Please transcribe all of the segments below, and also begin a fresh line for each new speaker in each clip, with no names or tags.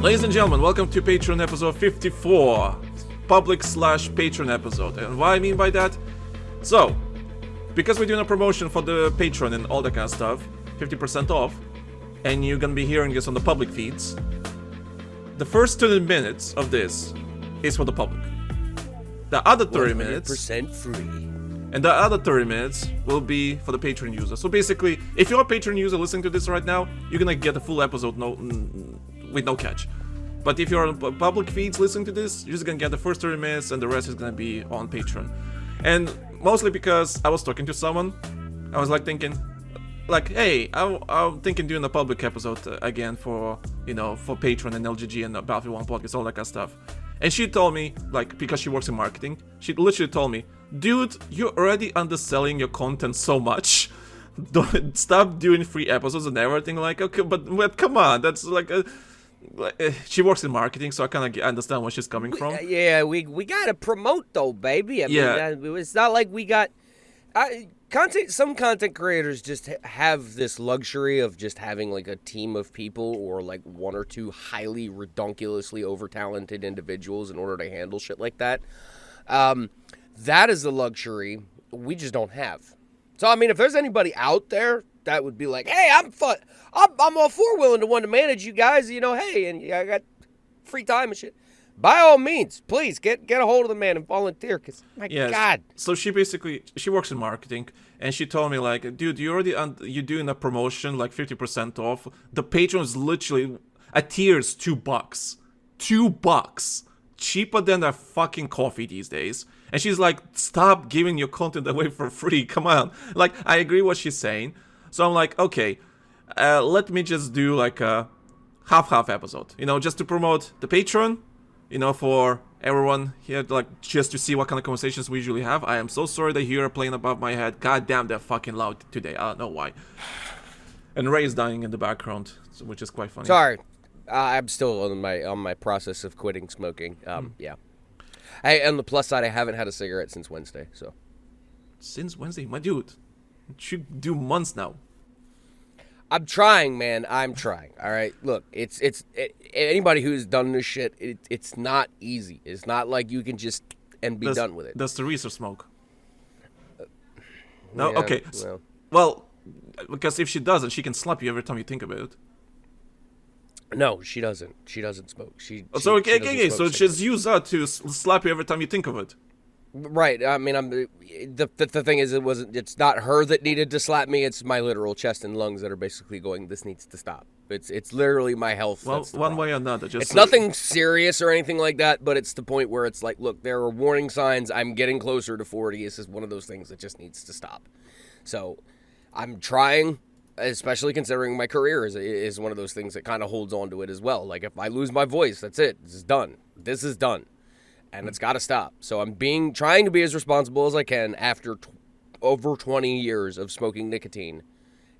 Ladies and gentlemen, welcome to Patreon episode 54, public/Patreon episode. And what I mean by that? So, because we're doing a promotion for the Patreon and all that kind of stuff, 50% off, and you're gonna be hearing this on the public feeds, the first 30 minutes of this is for the public. The other 30 minutes...
100% free.
And the other 30 minutes will be for the Patreon user. So basically, if you're a Patreon user listening to this right now, you're gonna get the full episode with no catch. But if you're on public feeds listening to this, you're just gonna get the first 30 minutes and the rest is gonna be on Patreon. And mostly because I was talking to someone, I was like thinking, like, hey, I'm thinking doing a public episode again for, you know, for Patreon and LGG and BattlefieldOne podcast, all that kind of stuff. And she told me, like, because she works in marketing, she literally told me, dude, you're already underselling your content so much. Don't stop doing free episodes and everything. Like, okay, but come on, that's like a... She works in marketing, so I kind of understand where she's coming from.
We gotta promote though, baby. I mean, it's not like we got content. Some content creators just have this luxury of just having like a team of people or like one or two highly redonkulously over talented individuals in order to handle shit like that. That is the luxury we just don't have. So I mean, if there's anybody out there that would be like, hey, I'm all for willing to manage you guys, you know, hey, and I got free time and shit. By all means, please get a hold of the man and volunteer, because, God.
So she works in marketing, and she told me, like, dude, you're doing a promotion, like 50% off. The Patreon is literally, a tier is $2. $2. Cheaper than a fucking coffee these days. And she's like, stop giving your content away for free, come on. Like, I agree what she's saying. So I'm like, okay, let me just do like a half episode, you know, just to promote the Patreon, you know, for everyone here, like, just to see what kind of conversations we usually have. I am so sorry that you're playing above my head. God damn, they're fucking loud today. I don't know why. And Ray is dying in the background, which is quite funny.
Sorry, I'm still on my process of quitting smoking. Yeah. Hey, on the plus side, I haven't had a cigarette since Wednesday. So.
Since Wednesday, my dude. It should do months now.
I'm trying, man. I'm trying. All right. Look, it's anybody who's done this shit. It's not easy. It's not like you can just be done with it.
Does Teresa smoke? No.
Yeah,
okay. Well, because if she doesn't, she can slap you every time you think about it.
No, she doesn't. She doesn't smoke.
So she's used that to slap you every time you think of it.
Right. I mean, the thing is, it's not her that needed to slap me. It's my literal chest and lungs that are basically going, this needs to stop. It's literally my health.
Well, one way or another.
It's nothing serious or anything like that, but it's the point where it's like, look, there are warning signs. I'm getting closer to 40. This is one of those things that just needs to stop. So I'm trying, especially considering my career is one of those things that kind of holds on to it as well. Like, if I lose my voice, that's it. This is done. This is done. And it's got to stop. So I'm trying to be as responsible as I can after over 20 years of smoking nicotine.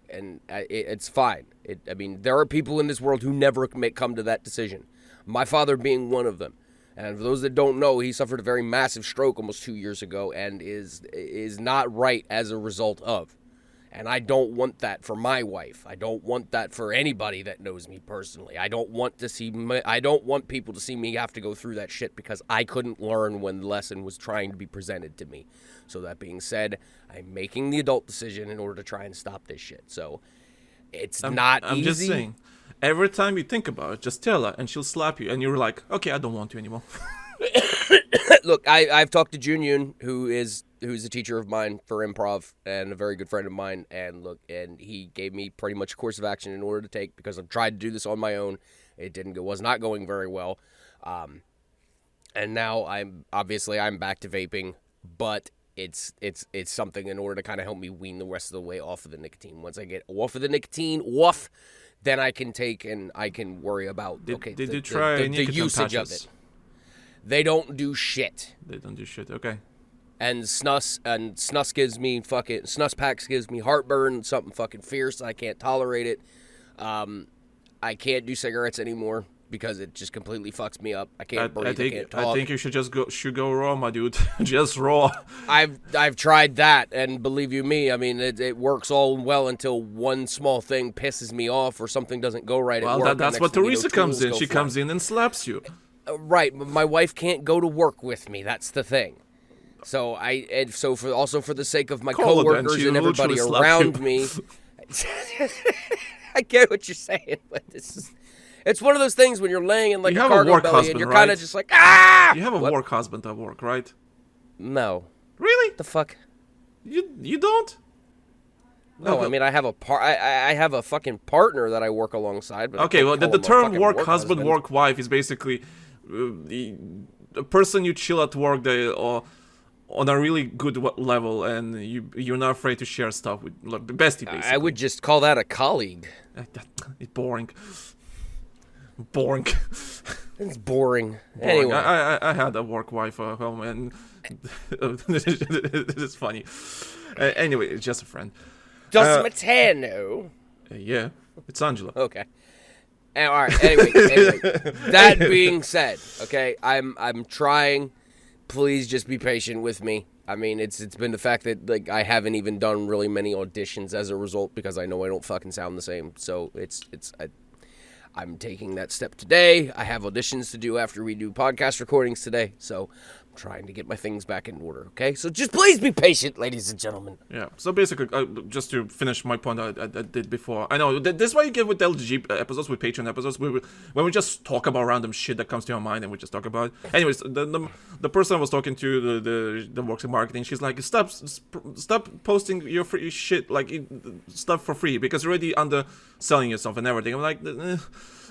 And it's fine. I mean, there are people in this world who never come to that decision. My father being one of them. And for those that don't know, he suffered a very massive stroke almost 2 years ago and is not right as a result of. And I don't want that for my wife. I don't want that for anybody that knows me personally. I don't want people to see me have to go through that shit because I couldn't learn when the lesson was trying to be presented to me. So that being said, I'm making the adult decision in order to try and stop this shit. So it's not easy.
I'm just saying, every time you think about it, just tell her and she'll slap you and you're like, okay, I don't want to anymore.
Look, I've talked to Junyun, who's a teacher of mine for improv and a very good friend of mine, and he gave me pretty much a course of action in order to take, because I've tried to do this on my own. It was not going very well. And now I'm back to vaping, but it's something in order to kind of help me wean the rest of the way off of the nicotine. Once I get off of the nicotine, then I can take and I can worry about
did you try
the usage
patches?
of it. They don't do shit.
Okay.
And snus packs gives me heartburn, something fucking fierce. I can't tolerate it. I can't do cigarettes anymore. because it just completely fucks me up. I can't breathe. I can't talk.
I think you should go raw, my dude. Just raw.
I've tried that, and believe you me, I mean it works all well until one small thing pisses me off or something doesn't go right at work.
Well, that's what Teresa comes in. She comes in and slaps you.
Right, but my wife can't go to work with me. That's the thing. So for the sake of my coworkers and everybody around me, I get what you're saying, but it's one of those things when you're laying in like a cargo belly and you're kind of just like, ah!
You have a work husband at work, right?
No.
Really?
The fuck?
You don't?
No, I mean I have I have a fucking partner that I work alongside. But
okay, well the term work husband, work wife is basically a person you chill at work or on a really good level, and you're not afraid to share stuff with, like, the bestie, basically.
I would just call that a colleague.
It's boring. Boring.
It's boring. Anyway.
I had a work wife at home, and it's funny. Anyway, it's just a friend.
Just Matano.
Yeah, it's Angela.
Okay. All right. Anyway. That being said, okay, I'm trying. Please just be patient with me. I mean, it's been the fact that like I haven't even done really many auditions as a result because I know I don't fucking sound the same. So I'm taking that step today. I have auditions to do after we do podcast recordings today. So I'm trying to get my things back in order, okay? So just please be patient, ladies and gentlemen.
Yeah, so basically, just to finish my point I did before, I know, this is why you get with LG episodes, with Patreon episodes, when we just talk about random shit that comes to our mind and we just talk about it. Anyways, the person I was talking to, the works in marketing, she's like, stop posting your free shit, like, stuff for free, because you're already underselling yourself and everything. I'm like,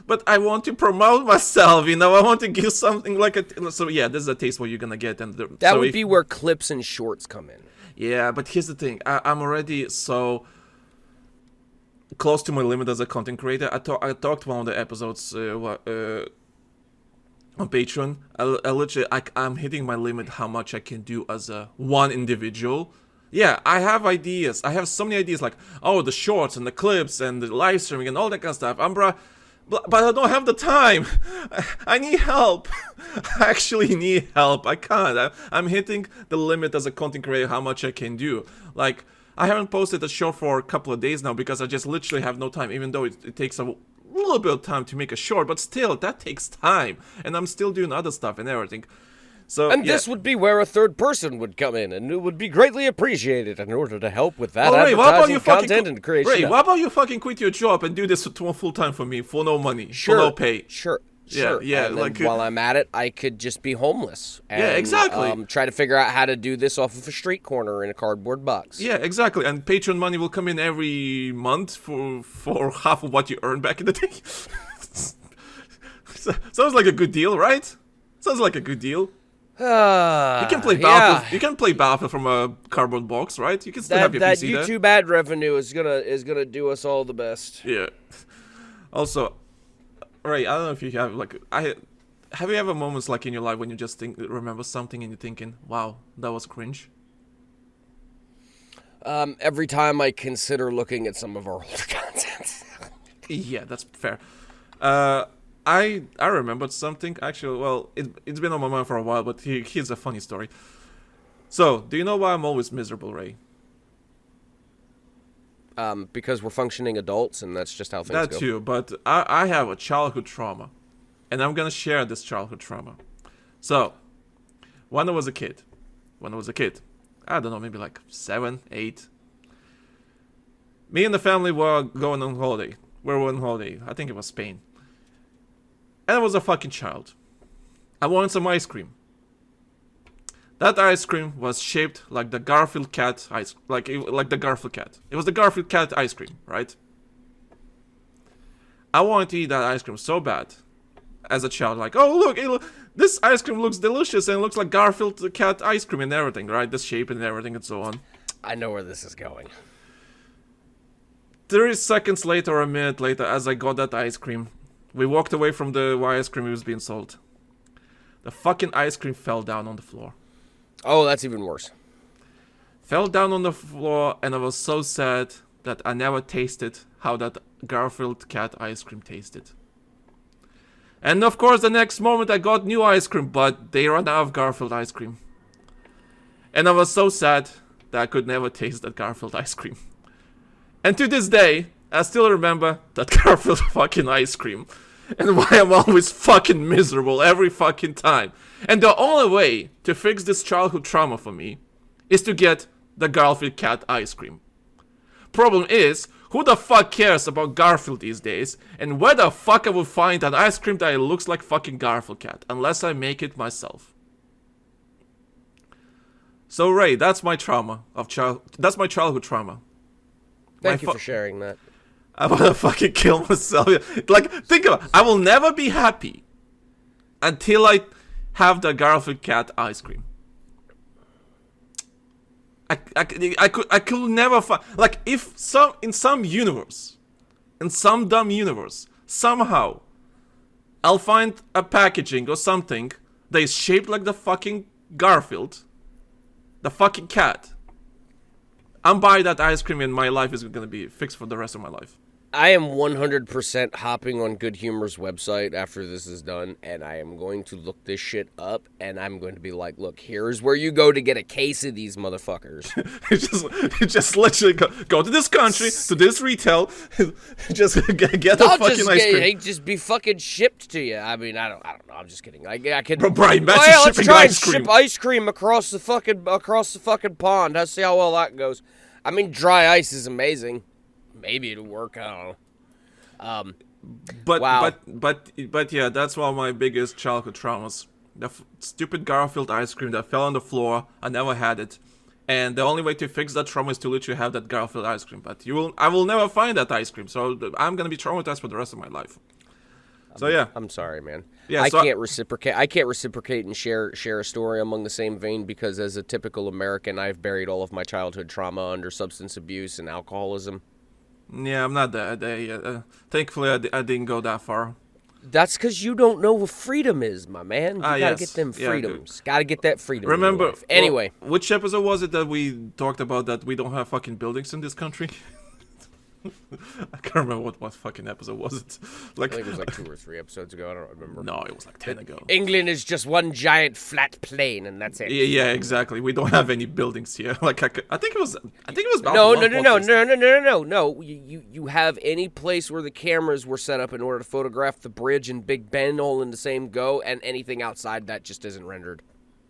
but I want to promote myself, I want to give something like so yeah, this is a taste what you're gonna get. And
that would be where clips and shorts come in.
Yeah, but here's the thing, I'm already so close to my limit as a content creator. I talked one of the episodes on Patreon. I'm hitting my limit how much I can do as a one individual. Yeah, I have ideas. I have so many ideas, like, the shorts and the clips and the live streaming and all that kind of stuff. But I don't have the time. I need help. I actually need help. I can't. I'm hitting the limit as a content creator how much I can do. Like, I haven't posted a show for a couple of days now because I just literally have no time, even though it takes a little bit of time to make a short, but still, that takes time. And I'm still doing other stuff and everything. So,
this would be where a third person would come in, and it would be greatly appreciated in order to help with that advertising content and creation.
Ray, why about you fucking quit your job and do this full time for me for no money, for no pay?
Sure.
Yeah.
And like, while I'm at it, I could just be homeless. And,
exactly.
Try to figure out how to do this off of a street corner in a cardboard box.
Yeah, exactly. And Patreon money will come in every month for half of what you earned back in the day. Sounds like a good deal, right? Sounds like a good deal. You can play Battlefield.
Yeah.
You can play Battlefield from a cardboard box, right? You can still have your
that
PC there.
YouTube ad revenue is gonna do us all the best.
Yeah. Also, Ray, I don't know if you have have you ever moments like in your life when you just remember something and you're thinking, "Wow, that was cringe."
Every time I consider looking at some of our older content.
Yeah, that's fair. I remembered something, actually. Well, it's been on my mind for a while, but here's a funny story. So, do you know why I'm always miserable, Ray?
Because we're functioning adults, and that's just how things go.
That too, but I have a childhood trauma, and I'm gonna share this childhood trauma. So, when I was a kid, I don't know, maybe like 7, 8, me and the family were going on holiday. We were on holiday. I think it was Spain. And I was a fucking child. I wanted some ice cream. That ice cream was shaped like the Garfield cat like the Garfield cat. It was the Garfield cat ice cream, right? I wanted to eat that ice cream so bad as a child. Like, oh look, this ice cream looks delicious and it looks like Garfield cat ice cream and everything, right? The shape and everything and so on.
I know where this is going.
30 seconds later or a minute later, as I got that ice cream, we walked away from the ice cream was being sold. The fucking ice cream fell down on the floor.
Oh, that's even worse.
Fell down on the floor, and I was so sad that I never tasted how that Garfield cat ice cream tasted. And of course, the next moment I got new ice cream, but they ran out of Garfield ice cream. And I was so sad that I could never taste that Garfield ice cream. And to this day, I still remember that Garfield fucking ice cream. And why I'm always fucking miserable every fucking time. And the only way to fix this childhood trauma for me is to get the Garfield cat ice cream. Problem is, who the fuck cares about Garfield these days? And where the fuck I will find an ice cream that looks like fucking Garfield cat? Unless I make it myself. So Ray, that's my trauma that's my childhood trauma.
Thank you for sharing that.
I wanna fucking kill myself. Like, think about it. I will never be happy until I have the Garfield cat ice cream. I could never find, like, if in some universe, in some dumb universe, somehow I'll find a packaging or something that is shaped like the fucking Garfield, the fucking cat. I'm buying that ice cream and my life is gonna be fixed for the rest of my life.
I am 100% hopping on Good Humor's website after this is done, and I am going to look this shit up, and I'm going to be like, look, here's where you go to get a case of these motherfuckers.
you just literally go to this country, to this retail, just get a fucking ice cream.
They just be fucking shipped to you. I mean, I don't know. I'm just kidding. I could.
Bro, Brian,
let's try and ship ice cream across the fucking pond. Let's see how well that goes. I mean, dry ice is amazing. Maybe it'll work. I don't know.
But yeah, that's one of my biggest childhood traumas. The stupid Garfield ice cream that fell on the floor. I never had it, and the only way to fix that trauma is to literally have that Garfield ice cream. But I will never find that ice cream, so I'm gonna be traumatized for the rest of my life. So yeah,
I'm sorry, man.
Yeah,
I can't reciprocate. I can't reciprocate and share a story among the same vein because, as a typical American, I've buried all of my childhood trauma under substance abuse and alcoholism.
Yeah, I'm not that. Thankfully, I didn't go that far.
That's because you don't know what freedom is, my man. You gotta get them freedoms. Gotta get that freedom.
Remember,
anyway,
which episode was it that we talked about that we don't have fucking buildings in this country? I can't remember what fucking episode was it. Like,
I think it was like 2 or 3 episodes ago. I don't remember.
No, it was like 10 ago.
England is just one giant flat plain, and that's it.
Yeah, exactly. We don't have any buildings here. Like, I think it was.
No. You have any place where the cameras were set up in order to photograph the bridge and Big Ben all in the same go, and anything outside that just isn't rendered.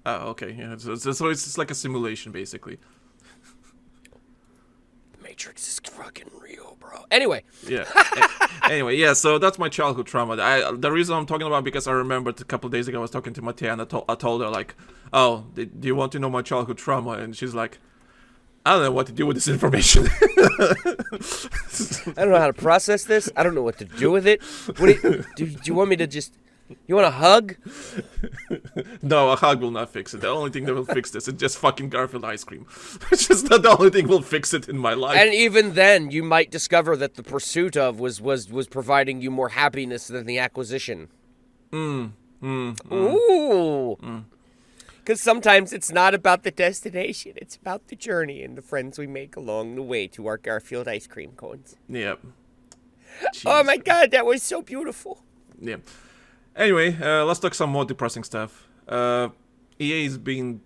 Oh, okay. Yeah. So it's just like a simulation, basically.
Matrix is fucking real, bro. Anyway.
Yeah. Anyway, yeah, so that's my childhood trauma. The reason I'm talking about because I remembered a couple of days ago I was talking to Matea and I told her, like, oh, do you want to know my childhood trauma? And she's like, I don't know what to do with this information.
I don't know how to process this. I don't know what to do with it. Do you want me to just... You want a hug?
No, a hug will not fix it. The only thing that will fix this is just fucking Garfield ice cream. It's just the only thing will fix it in my life.
And even then, you might discover that the pursuit of was providing you more happiness than the acquisition. Ooh. Because sometimes it's not about the destination. It's about the journey and the friends we make along the way to our Garfield ice cream cones.
Yep.
Oh my God, that was so beautiful.
Yeah. Anyway, let's talk some more depressing stuff. EA is being...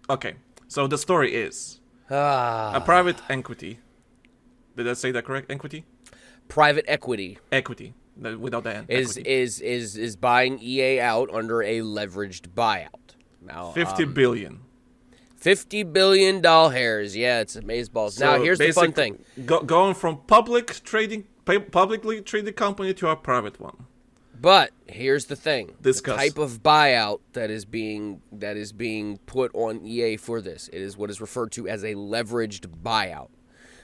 Okay, so the story is... A private equity. Did I say that correct? Equity?
Private equity.
Equity. Without the N.
Is buying EA out under a leveraged buyout. Now,
$50 billion.
$50 billion. Yeah, it's amazeballs. So now, here's the fun thing.
Going from publicly traded company to a private one.
But here's the thing:
Discuss.
The type of buyout that is being put on EA for this, it is what is referred to as a leveraged buyout.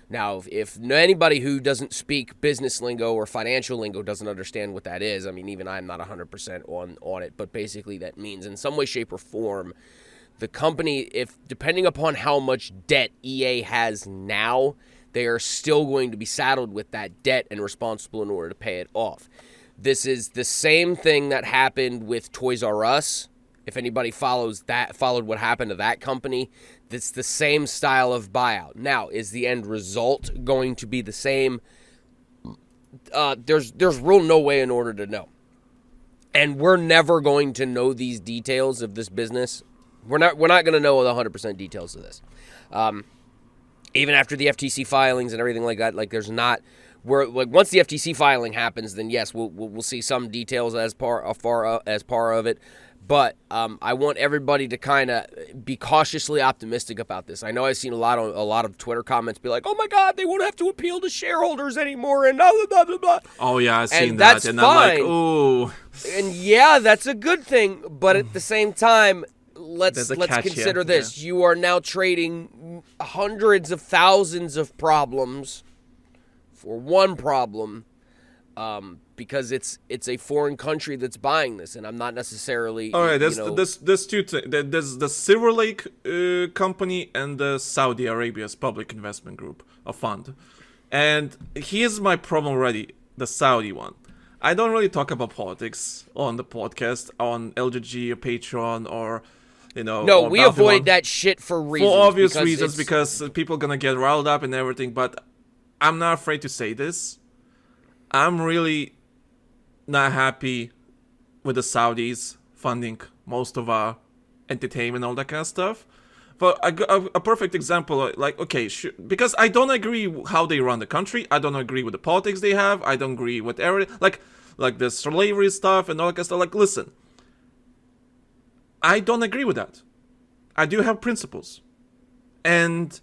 Now, if anybody who doesn't speak business lingo or financial lingo doesn't understand what that is, I mean, even I'm not 100% on it, but basically that means in some way, shape, or form, the company, if depending upon how much debt EA has now, they are still going to be saddled with that debt and responsible in order to pay it off. This is the same thing that happened with Toys R Us. If anybody followed what happened to that company, it's the same style of buyout. Now, is the end result going to be the same? There's real no way in order to know. And we're never going to know these details of this business. We're not going to know the 100% details of this. Even after the FTC filings and everything like that, like there's not. Once the FTC filing happens, then yes, we'll see some details as part of it. But I want everybody to kind of be cautiously optimistic about this. I know I've seen a lot of Twitter comments be like, "Oh my God, they won't have to appeal to shareholders anymore," and blah blah blah blah.
Oh yeah, I've seen
and
that,
that's
and
fine.
I'm like, ooh.
And yeah, that's a good thing. But at the same time, let's consider this: you are now trading hundreds of thousands of problems for one problem. Because it's a foreign country that's buying this, and I'm not necessarily.
All right, there's two things. There's the Silver Lake company and the Saudi Arabia's public investment group, a fund. And here's my problem already: the Saudi one. I don't really talk about politics on the podcast, on LGG or Patreon or.
No, we avoid that shit for reasons.
For obvious reasons, because people are gonna get riled up and everything. But I'm not afraid to say this. I'm really not happy with the Saudis funding most of our entertainment, all that kind of stuff. For a perfect example, like, okay, because I don't agree how they run the country. I don't agree with the politics they have. I don't agree with everything. Like the slavery stuff and all that kind of stuff. Like, listen, I don't agree with that. I do have principles. And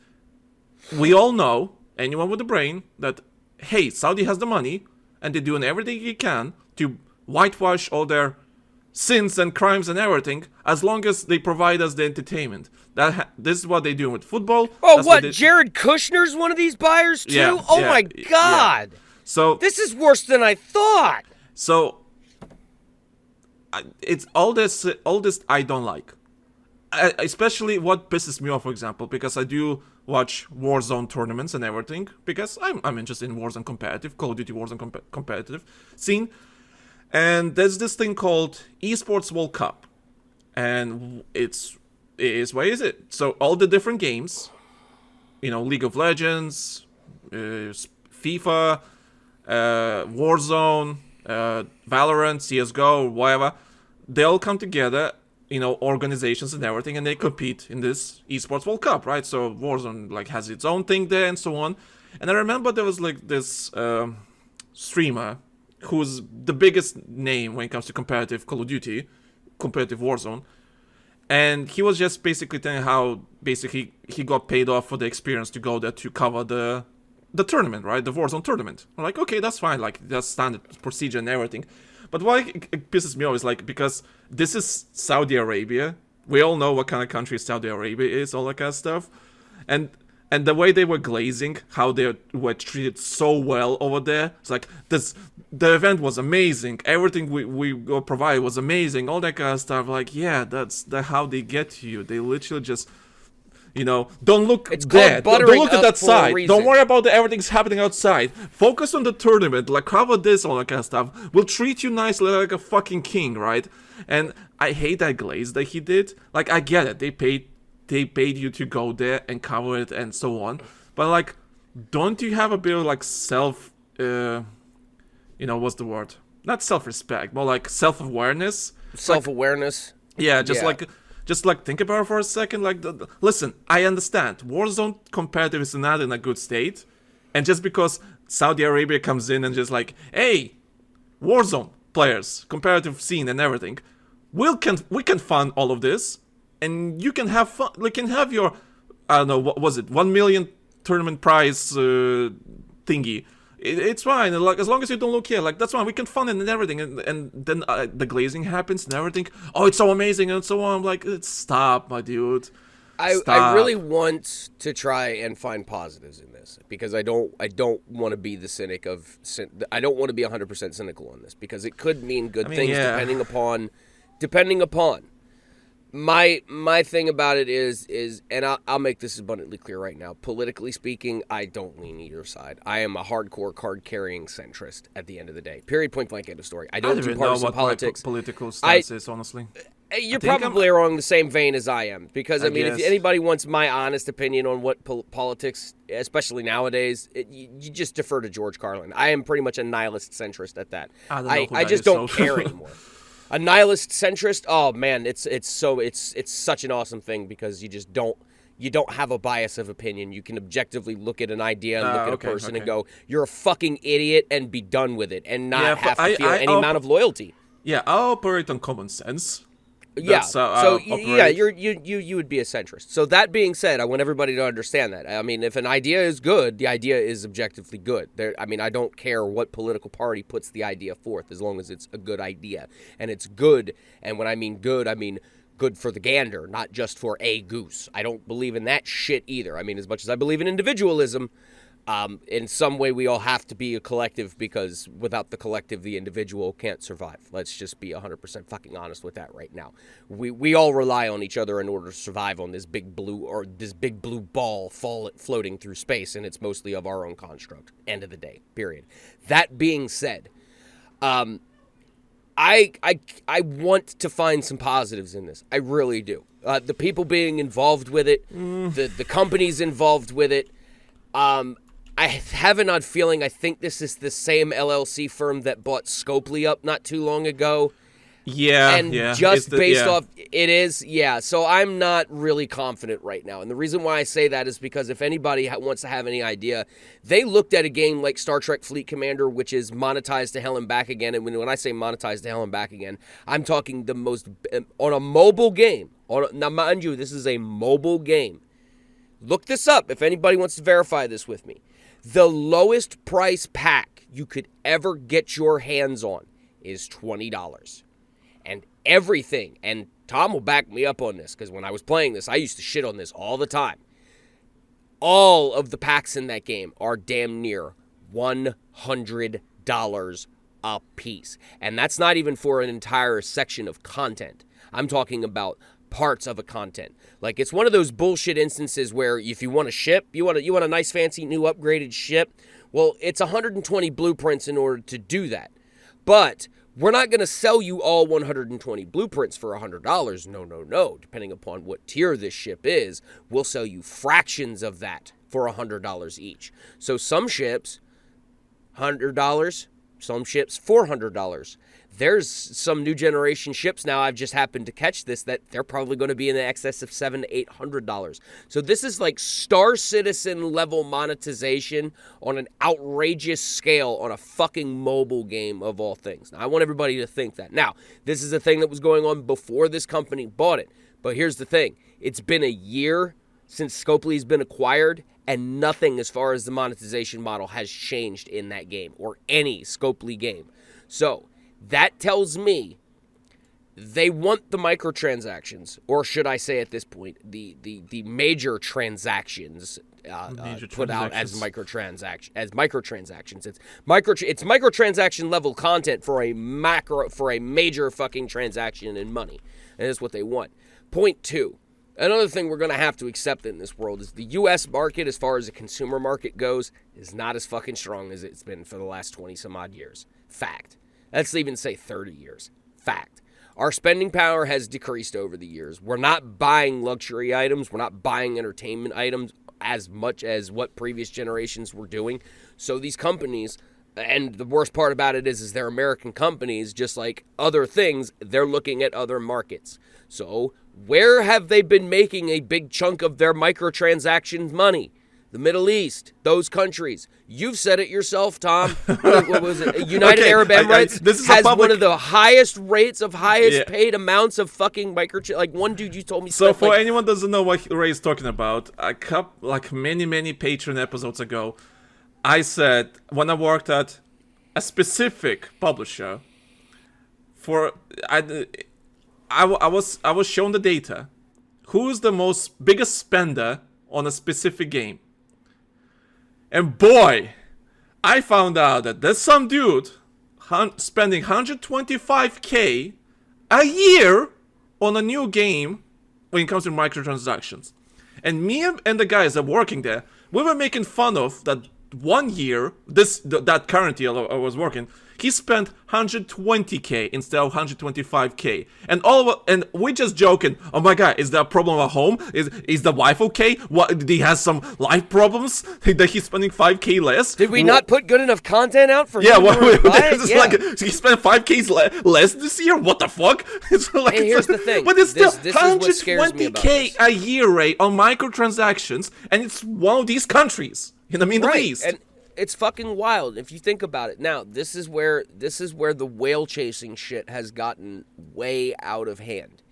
we all know, anyone with a brain, that, hey, Saudi has the money, and they're doing everything they can to whitewash all their sins and crimes and everything, as long as they provide us the entertainment. This is what they do with football.
Oh, what? Jared Kushner's one of these buyers too?
Yeah,
oh my God!
Yeah. So
this is worse than I thought.
So it's all this I don't like. Especially what pisses me off, for example, because I do watch Warzone tournaments and everything, because I'm interested in Warzone competitive, Call of Duty Warzone competitive scene. And there's this thing called Esports World Cup. And what is it? So all the different games, League of Legends, FIFA, Warzone, Valorant, CSGO, whatever, they all come together, organizations and everything, and they compete in this Esports World Cup, right? So Warzone has its own thing there and so on. And I remember there was this streamer who's the biggest name when it comes to competitive Call of Duty, competitive Warzone. And he was just basically telling how basically he got paid off for the experience to go there to cover the tournament, right? The Warzone tournament. I'm like, okay, that's fine. That's standard procedure and everything. But why it pisses me off is because this is Saudi Arabia. We all know what kind of country Saudi Arabia is, all that kind of stuff. And the way they were glazing, how they were treated so well over there. It's the event was amazing. Everything we provided was amazing. All that kind of stuff. That's how they get to you. They literally just, don't look there. Don't look at that side. Don't worry about everything's happening outside. Focus on the tournament. Cover this, all that kind of stuff. We'll treat you nicely like a fucking king, right? And I hate that glaze that he did. I get it. They paid you to go there and cover it and so on. But don't you have a bit of self, what's the word? Not self-respect, more self-awareness.
Self-awareness.
Yeah, just think about it for a second. Listen, I understand Warzone competitive is not in a good state, and just because Saudi Arabia comes in and just hey, Warzone players, competitive scene and everything, we can fund all of this. And you can have fun. Can have your, I don't know, what was it, 1 million tournament prize thingy. It's fine. As long as you don't look here, that's fine. We can fund it and everything. And then the glazing happens and everything. Oh, it's so amazing and so on. I'm like, stop, my dude.
I really want to try and find positives in this, because I don't want to be the cynic of. I don't want to be 100% cynical on this, because it could mean good things depending upon. My thing about it is, and I'll make this abundantly clear right now. Politically speaking, I don't lean either side. I am a hardcore card-carrying centrist at the end of the day. Period, point blank, end of story. I don't do partisan politics.
My political stance is, honestly.
You're probably along the same vein as I am, because if anybody wants my honest opinion on what politics, especially nowadays, you just defer to George Carlin. I am pretty much a nihilist centrist at that. I just don't care anymore. A nihilist centrist. Oh man, it's such an awesome thing because you don't have a bias of opinion. You can objectively look at an idea and look at a person and go, "You're a fucking idiot," and be done with it, and not have to feel any amount of loyalty.
Yeah, I operate on common sense.
Yeah, so yeah, you would be a centrist. So that being said, I want everybody to understand that. I mean, if an idea is good, the idea is objectively good. I don't care what political party puts the idea forth, as long as it's a good idea. And it's good, and when I mean good for the gander, not just for a goose. I don't believe in that shit either. I mean, as much as I believe in individualism, in some way we all have to be a collective, because without the collective, the individual can't survive. Let's just be 100% fucking honest with that right now. We all rely on each other in order to survive on this big blue ball floating through space, and it's mostly of our own construct. End of the day, period. That being said, I want to find some positives in this. I really do. The people being involved with it, the companies involved with it. I have an odd feeling. I think this is the same LLC firm that bought Scopely up not too long ago.
Yeah,
and just based off, it is, yeah. So I'm not really confident right now. And the reason why I say that is because if anybody wants to have any idea, they looked at a game like Star Trek Fleet Commander, which is monetized to hell and back again. And when I say monetized to hell and back again, I'm talking the most, on a mobile game. Now, mind you, this is a mobile game. Look this up if anybody wants to verify this with me. The lowest price pack you could ever get your hands on is $20. And everything, and Tom will back me up on this, because when I was playing this, I used to shit on this all the time. All of the packs in that game are damn near $100 a piece. And that's not even for an entire section of content. I'm talking about parts of a content. Like, it's one of those bullshit instances where if you want a ship, you want a nice fancy new upgraded ship, well, it's 120 blueprints in order to do that. But we're not going to sell you all 120 blueprints for $100. No. Depending upon what tier this ship is, we'll sell you fractions of that for $100 each. So some ships, $100, some ships, $400. There's some new generation ships now, I've just happened to catch this, that they're probably going to be in the excess of $700 to $800. So this is like Star Citizen level monetization on an outrageous scale on a fucking mobile game of all things. Now, I want everybody to think that. Now, this is a thing that was going on before this company bought it. But here's the thing. It's been a year since Scopely's been acquired, and nothing as far as the monetization model has changed in that game, or any Scopely game. So that tells me they want the microtransactions, or should I say at this point, the major transactions put out as microtransactions. It's microtransaction level content for a major fucking transaction in money, and that's what they want. Point two. Another thing we're going to have to accept in this world is the U.S. market, as far as the consumer market goes, is not as fucking strong as it's been for the last 20 some odd years. Fact. Let's even say 30 years. Fact. Our spending power has decreased over the years. We're not buying luxury items. We're not buying entertainment items as much as what previous generations were doing. So these companies, and the worst part about it is they're American companies, just like other things, they're looking at other markets. So where have they been making a big chunk of their microtransactions money? The Middle East, those countries. You've said it yourself, Tom. What was it? United Arab Emirates has one of the highest rates of paid amounts of fucking like one dude you told me.
So for anyone who doesn't know what Ray is talking about, many Patreon episodes ago, I said when I worked at a specific publisher, I was shown the data. Who is the biggest spender on a specific game? And boy, I found out that there's some dude spending $125K a year on a new game when it comes to microtransactions. And me and the guys that are working there, we were making fun of that 1 year, that current year I was working, he spent 120k instead of 125k, and we're just joking. Oh my god, is there a problem at home? Is the wife okay? What, did he has some life problems that he's spending 5k less?
Did we not put good enough content out for?
Yeah,
him
like he spent 5k less this year. What the fuck? It's like,
and here's the thing,
but it's still
this is what scares me about
120k
this.
a year, Ray, on microtransactions, and it's one of these countries in the Middle East.
And it's fucking wild if you think about it. Now, this is where the whale chasing shit has gotten way out of hand,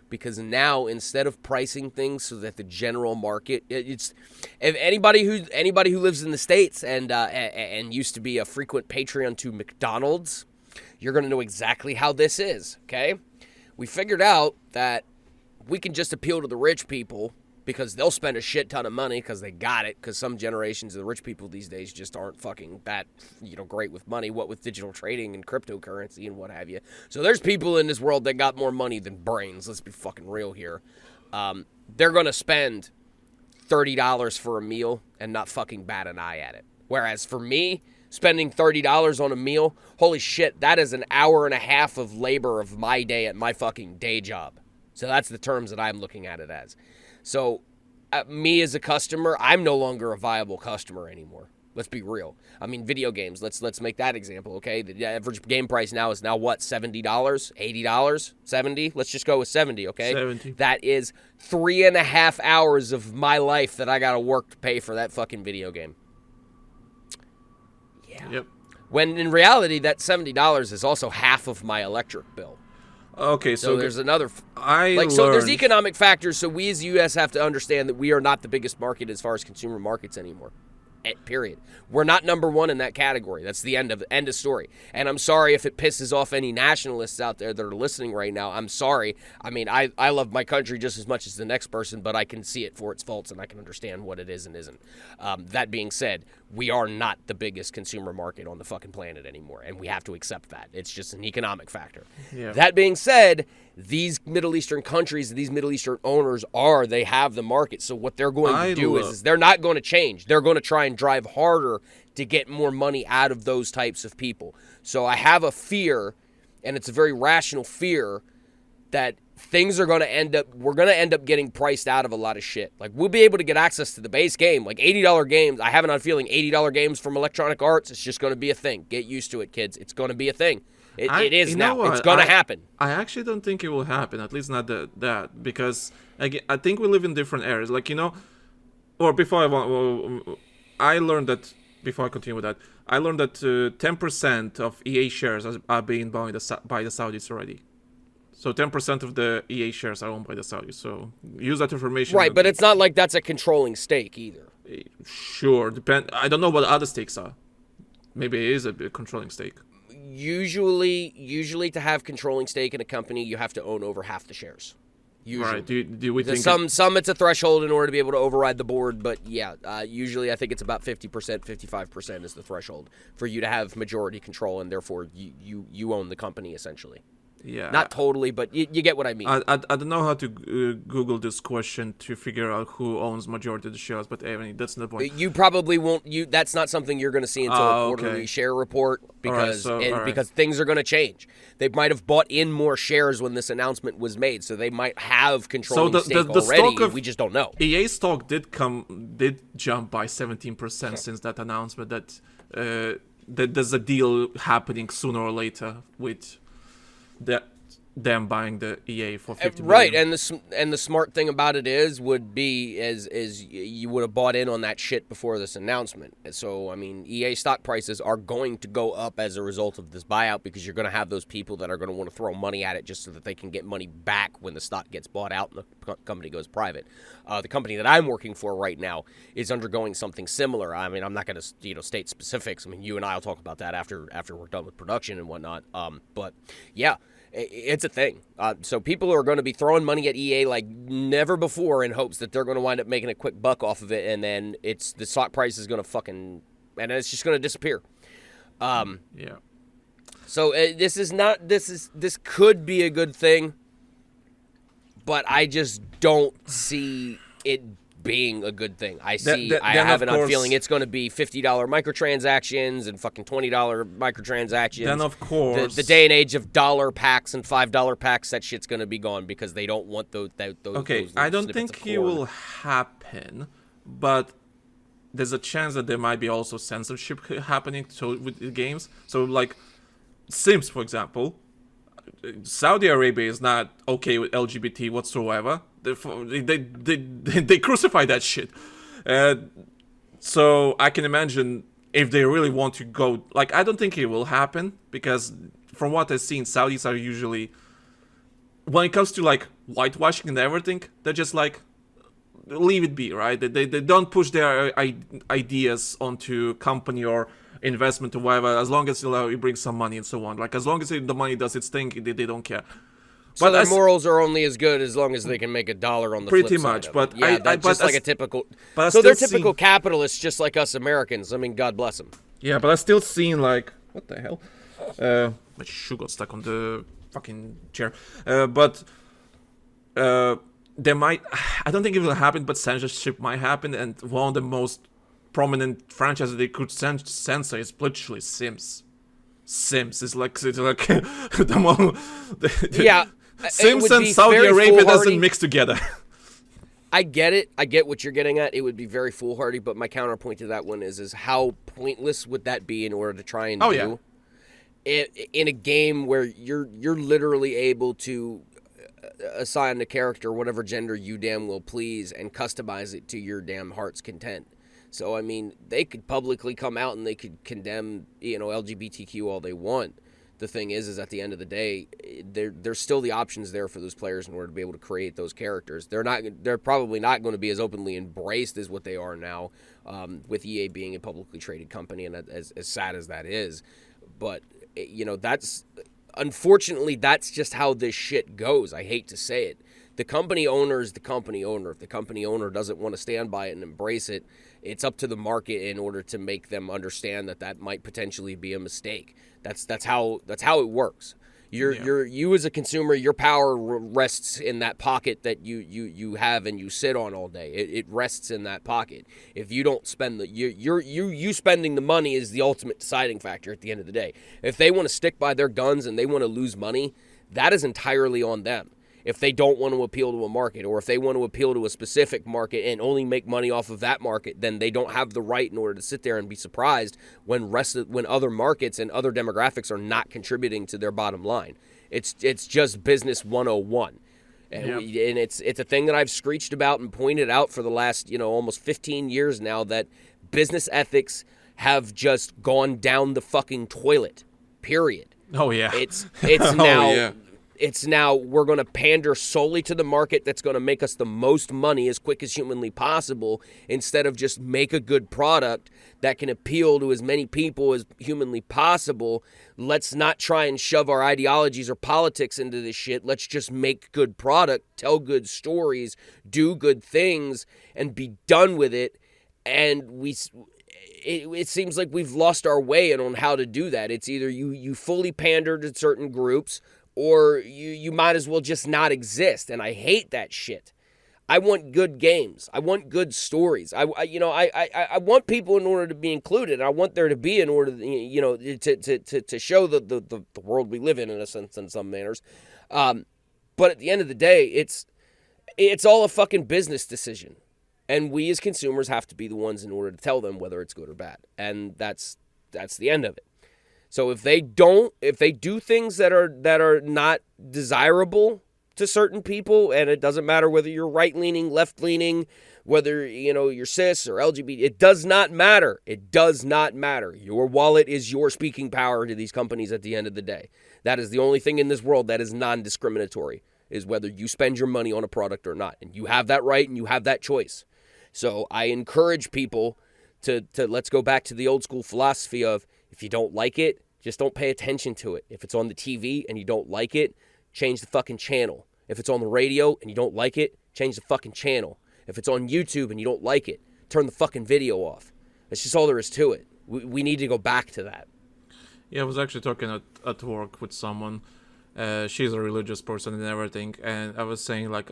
because now instead of pricing things so that the general market, it's if anybody who lives in the States and used to be a frequent Patreon to McDonald's, you're gonna know exactly how this is. Okay, we figured out that we can just appeal to the rich people, because they'll spend a shit ton of money because they got it, because some generations of the rich people these days just aren't fucking that, great with money, what with digital trading and cryptocurrency and what have you. So there's people in this world that got more money than brains. Let's be fucking real here. They're going to spend $30 for a meal and not fucking bat an eye at it. Whereas for me, spending $30 on a meal, holy shit, that is an hour and a half of labor of my day at my fucking day job. So that's the terms that I'm looking at it as. So, me as a customer, I'm no longer a viable customer anymore. Let's be real. I mean, video games. Let's make that example, okay? The average game price now is what? $70, $80, $70. Let's just go with 70, okay?
70.
That is 3.5 hours of my life that I gotta work to pay for that fucking video game. Yeah.
Yep.
When in reality, that $70 is also half of my electric bill.
Okay, so
there's another.
So
there's economic factors. So we as the U.S. have to understand that we are not the biggest market as far as consumer markets anymore. Period. We're not number one in that category. That's the end of story. And I'm sorry if it pisses off any nationalists out there that are listening right now. I'm sorry. I mean, I love my country just as much as the next person, but I can see it for its faults and I can understand what it is and isn't. That being said, we are not the biggest consumer market on the fucking planet anymore, and we have to accept that. It's just an economic factor.
Yeah.
That being said, these Middle Eastern countries, these Middle Eastern owners they have the market. So what they're going to do is they're not going to change. They're going to try and drive harder to get more money out of those types of people. So I have a fear, and it's a very rational fear, that things are going to we're going to end up getting priced out of a lot of shit. Like, we'll be able to get access to the base game, like $80 games. I have an odd feeling $80 games from Electronic Arts, it's just going to be a thing. Get used to it, kids. It's going to be a thing. It is now. It's going to happen.
I actually don't think it will happen, at least not that, because again, I think we live in different areas. Like, or before I learned that, before I continue with that, I learned that 10% of EA shares are being bought by the Saudis already. So 10% of the EA shares are owned by the Saudis. So use that information.
Right, but it's not like that's a controlling stake either.
Sure, I don't know what other stakes are. Maybe it is a controlling stake.
Usually to have controlling stake in a company, you have to own over half the shares. Usually.
Right. Do we think
some it's a threshold in order to be able to override the board, but yeah, usually I think it's about 50%, 55% is the threshold for you to have majority control, and therefore you own the company essentially.
Yeah.
Not totally, but you get what I mean.
I don't know how to Google this question to figure out who owns majority of the shares, but I mean, that's the point.
You probably won't. That's not something you're going to see until a quarterly share report, because because things are going to change. They might have bought in more shares when this announcement was made, so they might have controlling stake already. We just don't know.
EA stock did jump by 17% since that announcement that there's a deal happening sooner or later with them buying the EA for $50 billion.
Right, and the smart thing about it would be you would have bought in on that shit before this announcement. So I mean, EA stock prices are going to go up as a result of this buyout, because you're going to have those people that are going to want to throw money at it just so that they can get money back when the stock gets bought out and the company goes private. The company that I'm working for right now is undergoing something similar. I mean, I'm not going to state specifics. I mean, you and I will talk about that after we're done with production and whatnot. But yeah. It's a thing. So people are going to be throwing money at EA like never before in hopes that they're going to wind up making a quick buck off of it, and then the stock price is going to and it's just going to disappear.
Yeah.
So this could be a good thing, but I just don't see it being a good thing. I
then
have
of
it on
course-
feeling it's going to be $50 microtransactions and fucking $20 microtransactions.
Then of course,
the day and age of dollar packs and $5 packs, that shit's going to be gone because they don't want those.
okay,
those
I don't
snippets
think
of
it
corn.
will happen, but there's a chance that there might be also censorship happening with the games. So like Sims, for example, Saudi Arabia is not okay with LGBT whatsoever. They crucify that shit. So I can imagine if they really want to go, like, I don't think it will happen, because from what I've seen, Saudis are usually, when it comes to like whitewashing and everything, they're just like, leave it be, right? They don't push their ideas onto company or investment or whatever, as long as it brings some money and so on. Like, as long as the money does its thing, they don't care.
So
But
their
as-
morals are only as good as long as they can make $1 on the
Pretty
flip side
much,
of
but
it. Yeah,
I-
that's
but
just like
I-
a typical.
but I
So they're
still see-
typical capitalists, just like us Americans. I mean, God bless them.
Yeah, but I still seen like, what the hell? My shoe got stuck on the fucking chair. But there might, I don't think it will happen, but censorship might happen, and one of the most prominent franchises they could censor is literally Sims. Sims is like the more,
Yeah, it
Sims
would
and
be
Saudi
very
Arabia
foolhardy.
doesn't mix together.
I get it. I get what you're getting at. It would be very foolhardy, but my counterpoint to that one is how pointless would that be in order to try and
Oh,
do
yeah.
in a game where you're literally able to assign the character whatever gender you damn well please and customize it to your damn heart's content. So I mean, they could publicly come out and they could condemn, LGBTQ all they want. The thing is at the end of the day, there's still the options there for those players in order to be able to create those characters. They're probably not going to be as openly embraced as what they are now, with EA being a publicly traded company, and as sad as that is. But that's unfortunately that's just how this shit goes. I hate to say it. The company owner is the company owner. If the company owner doesn't want to stand by it and embrace it, it's up to the market in order to make them understand that might potentially be a mistake. That's how it works. You as a consumer, your power rests in that pocket that you have and you sit on all day. It rests in that pocket. If you don't spend you spending the money is the ultimate deciding factor at the end of the day. If they want to stick by their guns and they want to lose money, that is entirely on them. If they don't want to appeal to a market, or if they want to appeal to a specific market and only make money off of that market, then they don't have the right in order to sit there and be surprised when other markets and other demographics are not contributing to their bottom line. It's just business 101. And, and it's a thing that I've screeched about and pointed out for the last, almost 15 years now, that business ethics have just gone down the fucking toilet. Period.
Oh yeah.
It's
Oh,
now
yeah.
It's now we're going to pander solely to the market that's going to make us the most money as quick as humanly possible, instead of just make a good product that can appeal to as many people as humanly possible. Let's not try and shove our ideologies or politics into this shit. Let's just make good product, tell good stories, do good things, and be done with it. And it seems like we've lost our way on how to do that. It's either you fully pander to certain groups, or you might as well just not exist. And I hate that shit. I want good games. I want good stories. I want people in order to be included. I want there to be in order, to show the world we live in a sense, in some manners. But at the end of the day, it's all a fucking business decision. And we as consumers have to be the ones in order to tell them whether it's good or bad. And that's the end of it. So if they do things that are not desirable to certain people, and it doesn't matter whether you're right-leaning, left-leaning, whether you're cis or LGBT, it does not matter. It does not matter. Your wallet is your speaking power to these companies at the end of the day. That is the only thing in this world that is non-discriminatory, is whether you spend your money on a product or not. And you have that right and you have that choice. So I encourage people to let's go back to the old school philosophy of, if you don't like it, just don't pay attention to it. If it's on the TV and you don't like it, change the fucking channel. If it's on the radio and you don't like it, change the fucking channel. If it's on YouTube and you don't like it, turn the fucking video off. That's just all there is to it. We need to go back to that.
Yeah, I was actually talking at work with someone. She's a religious person and everything, and I was saying like,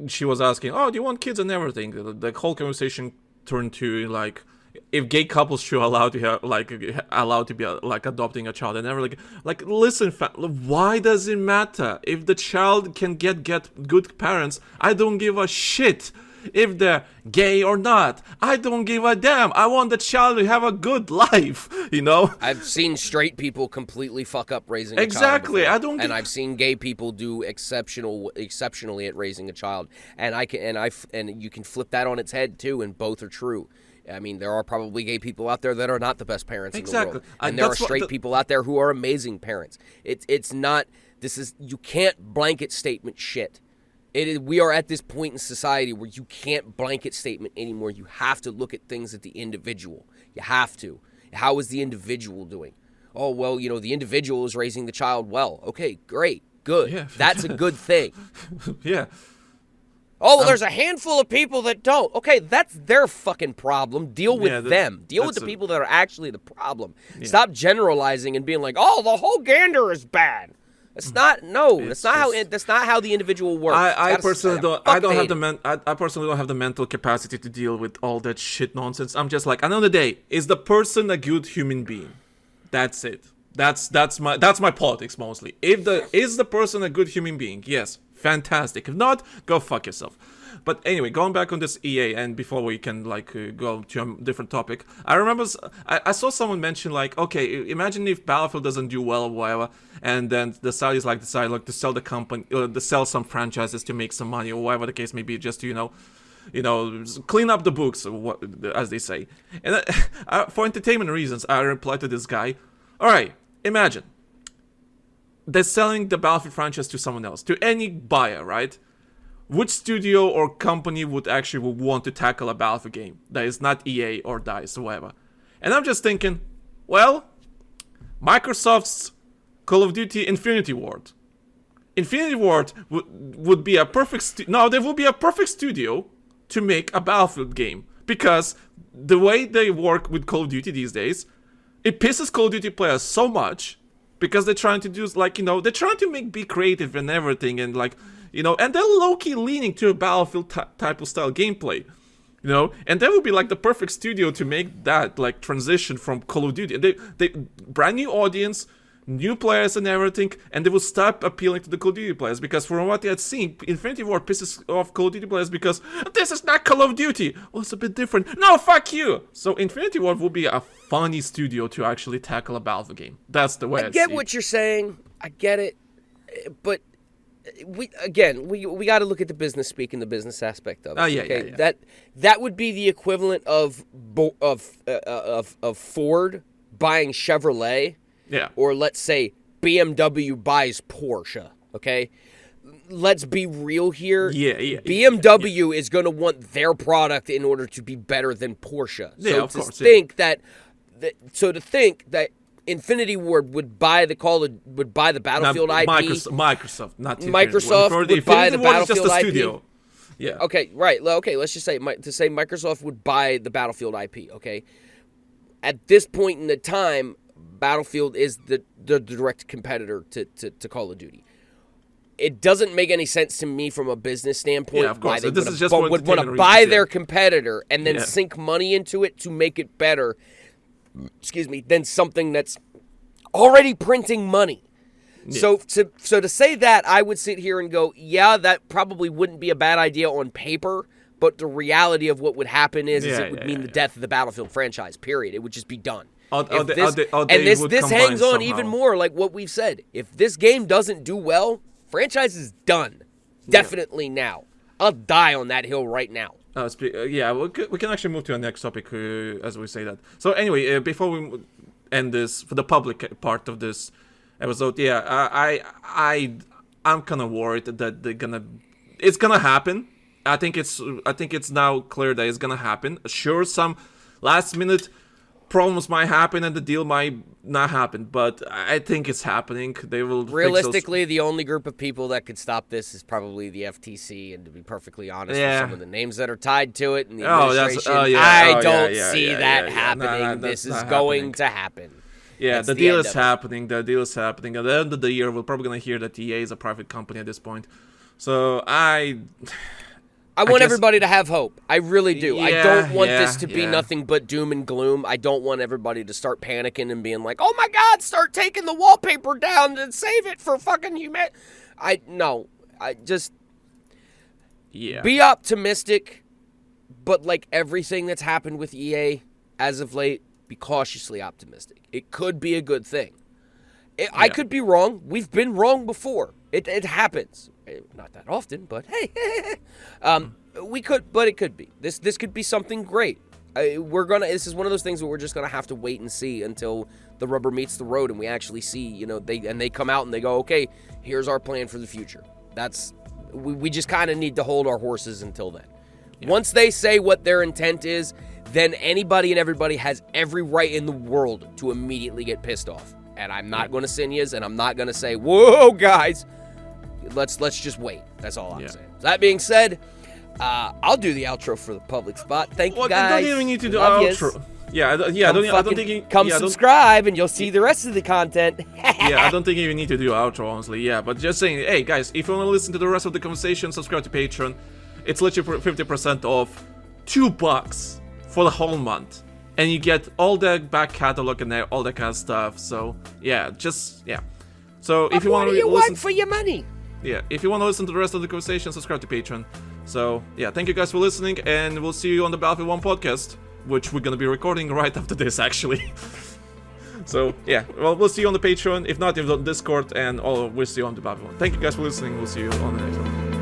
she was asking, "Oh, do you want kids and everything?" The whole conversation turned to like, if gay couples should allowed to have allowed to be like adopting a child and everything. Like listen, why does it matter if the child can get good parents? I don't give a shit if they're gay or not. I don't give a damn. I want the child to have a good life, you know?
I've seen straight people completely fuck up raising a child.
Exactly.
And I've seen gay people do exceptionally at raising a child. And you can flip that on its head too, and both are true. I mean, there are probably gay people out there that are not the best parents in the world. And there are straight people out there who are amazing parents. You can't blanket statement shit. We are at this point in society where you can't blanket statement anymore. You have to look at things at the individual. You have to. How is the individual doing? Oh, well, the individual is raising the child well. Okay, great, good. Yeah. That's a good thing.
Yeah.
Oh, well, there's a handful of people that don't. Okay, that's their fucking problem. Deal with them. Deal with the people that are actually the problem. Yeah. Stop generalizing and being like, oh, the whole gander is bad. That's not how the individual works.
I personally don't have the mental capacity to deal with all that shit nonsense. I'm just like, at the end of the day, is the person a good human being? That's it. That's my politics mostly. Is the person a good human being? Yes, fantastic. If not, go fuck yourself. But anyway, going back on this EA, and before we can go to a different topic, I remember I saw someone mention okay, imagine if Battlefield doesn't do well or whatever, and then the Saudis decide to sell the company, to sell some franchises to make some money or whatever the case may be, just to clean up the books, as they say. And for entertainment reasons, I replied to this guy, all right, imagine they're selling the Battlefield franchise to someone else, to any buyer, right? Which studio or company would want to tackle a Battlefield game that is not EA or DICE or whatever? And I'm just thinking, well, Microsoft's Call of Duty Infinity Ward. Infinity Ward would be a perfect there will be a perfect studio to make a Battlefield game, because the way they work with Call of Duty these days, it pisses Call of Duty players so much, because they're trying to do they're trying to be creative and everything, and and they're low-key leaning to a Battlefield type of style gameplay, and that would be the perfect studio to make that transition from Call of Duty. And they brand new audience, new players and everything, and they will stop appealing to the Call of Duty players, because from what they had seen, Infinity Ward pisses off Call of Duty players because this is not Call of Duty. Well, it's a bit different. No, fuck you. So Infinity Ward will be a funny studio to actually tackle a Battlefield game. That's the way I
get what you're saying. I get it, but we got to look at the business speak and the business aspect of it.
Yeah.
That would be the equivalent of Ford buying Chevrolet.
Yeah.
Or let's say BMW buys Porsche. Okay. Let's be real here.
Yeah.
BMW is going to want their product in order to be better than Porsche.
Yeah,
so
of course.
To think that Infinity Ward would buy the Battlefield IP.
Microsoft, not
Microsoft would buy the Battlefield IP.
Studio. Yeah.
Okay, right. Okay, let's just say Microsoft would buy the Battlefield IP. Okay. At this point in the time, Battlefield is the direct competitor to Call of Duty. It doesn't make any sense to me from a business standpoint.
Yeah, of course.
Why they would want to buy their competitor and then sink money into it to make it better. Than something that's already printing money. Yeah. So to say that, I would sit here and go, yeah, that probably wouldn't be a bad idea on paper, but the reality of what would happen is it would mean the death of the Battlefield franchise, period. It would just be done. This hangs on even more, like what we've said. If this game doesn't do well, franchise is done. Definitely now. I'll die on that hill right now.
We can actually move to our next topic as we say that. So anyway, before we end this for the public part of this episode, I'm kind of worried that it's gonna happen. I think it's now clear that it's gonna happen. Sure, some last minute problems might happen and the deal might not happen, but I think it's happening. They will
realistically, the only group of people that could stop this is probably the FTC, and to be perfectly honest, with some of the names that are tied to it and the administration, I don't see that happening. This is going to happen.
Yeah, the deal is happening. The deal is happening. At the end of the year, we're probably going to hear that EA is a private company at this point. So
I want everybody to have hope. I really do. I don't want this to be
yeah.
nothing but doom and gloom. I don't want everybody to start panicking and being like, oh my God, start taking the wallpaper down and save it for fucking humanity. I just be optimistic, but like everything that's happened with EA as of late, be cautiously optimistic. It could be a good thing. I could be wrong. We've been wrong before. It happens. Not that often, but hey. It could be. This could be something great. This is one of those things where we're just gonna have to wait and see until the rubber meets the road and we actually see, they come out and they go, okay, here's our plan for the future. We just kind of need to hold our horses until then. Yeah. Once they say what their intent is, then anybody and everybody has every right in the world to immediately get pissed off. And I'm not going to sin yous, and I'm not going to say, whoa, guys, let's just wait. That's all I'm saying. So that being said, I'll do the outro for the public spot. Thank you, guys.
I don't even need to do outro. I don't think you...
Come subscribe, and you'll see the rest of the content.
I don't think you even need to do outro, honestly. Yeah, but just saying, hey, guys, if you want to listen to the rest of the conversation, subscribe to Patreon. It's literally 50% off, $2 for the whole month. And you get all the back catalog and all that kind of stuff. So, So, if you want to listen
for your money?
Yeah, if you want to listen to the rest of the conversation, subscribe to Patreon. So, thank you guys for listening, and we'll see you on the Battlefield 1 podcast, which we're going to be recording right after this, actually. So, we'll see you on the Patreon. If not, on Discord, and we'll see you on the Battlefield 1. Thank you guys for listening. We'll see you on the next one.